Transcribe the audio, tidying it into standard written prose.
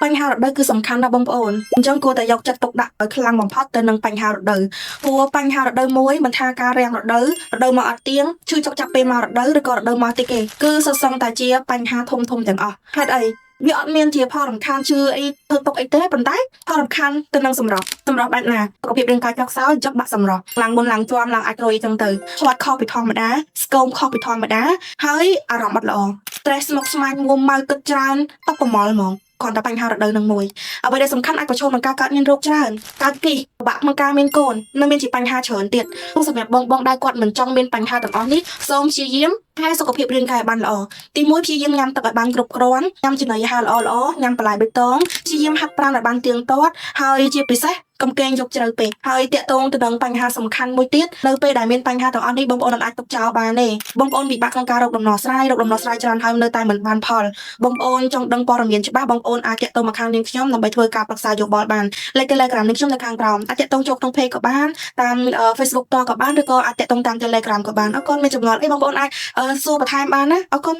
បញ្ហារដូវគឺសំខាន់ណាស់បងប្អូនអញ្ចឹងគួរតែយកចិត្តទុកដាក់ឲ្យខ្លាំងបំផុតទៅនឹងបញ្ហារដូវព្រោះបញ្ហារដូវមួយមិនថាការរាំងរដូវមកអត់ទៀងឈឺចុកចាប់ពេលមករដូវឬក៏រដូវមកតិចទេគឺសុទ្ធសឹងតែជាបញ្ហាធំទាំងអស់ហេតុអីវាអត់មានជាផលរំខានឈឺអីធ្វើទុកអីទេប៉ុន្តែផលរំខានទៅនឹងសម្រស់បែបណាសុខភាពរាងកាយចុកសោយចុកបាក់សម្រស់ឡើងមុនឡើងជាប់ឡើងអាចរុយអញ្ចឹងទៅឆ្លាតខុសពីធម្មតាស្គមខុសពីធម្មតាហើយអារម្មណ៍អត់ល្អ stress ស្មុគស្មាញមួម៉ៅទឹកច្រើនតក់ប្រមល់ហ្មងគ្រាន់តែបញ្ហារដូវនឹងមួយអ្វីដែលសំខាន់អាចប្រឈមនឹងការកើតមានរោគច្រើនកើតគីសពិបាកក្នុងការមានកូននិងមានជាបញ្ហាច្រើនទៀតទោះសម្រាប់បងដែលគាត់មិនចង់មានបញ្ហាទាំងអស់នេះសូមព្យាយាមថែសុខភាពរាងកាយឲ្យបានល្អទីមួយព្យាយាមញ៉ាំទឹកឲ្យបានគ្រប់គ្រាន់ញ៉ាំចំណីអាហារល្អញ៉ាំបន្លែបៃតងព្យាយាមហាត់ប្រាណឲ្យបានទៀងទាត់ហើយជាពិសេសកុំកេងយកជ្រៅពេកហើយតាក់ទងទៅនឹងបញ្ហាសំខាន់មួយទៀតនៅពេលដែលមានបញ្ហាទាំងអស់នេះបងប្អូនអាចទុកចោលបានទេបងប្អូនពិបាកក្នុងការរកដំណោះស្រាយច្រើនហើយនៅតែមិនបានផលបងប្អូនចង់ដឹងព័ត៌មានច្បាស់បងប្អូនអាចតាក់ទងមកខាងនាងខ្ញុំដើម្បីធ្វើការប្រឹក្សាយោបល់បានលេខ Telegram នាងខ្ញុំនៅខាងក្រោមអាចតាក់ទងចូលក្នុង page ក៏បានតាម Facebook តក៏បានឬក៏អាចតាក់ទងតាម Telegram ក៏បានអរគុណមានចម្ងល់អីបងប្អូនអាចសួរបន្ថែមបានណាអរគុណ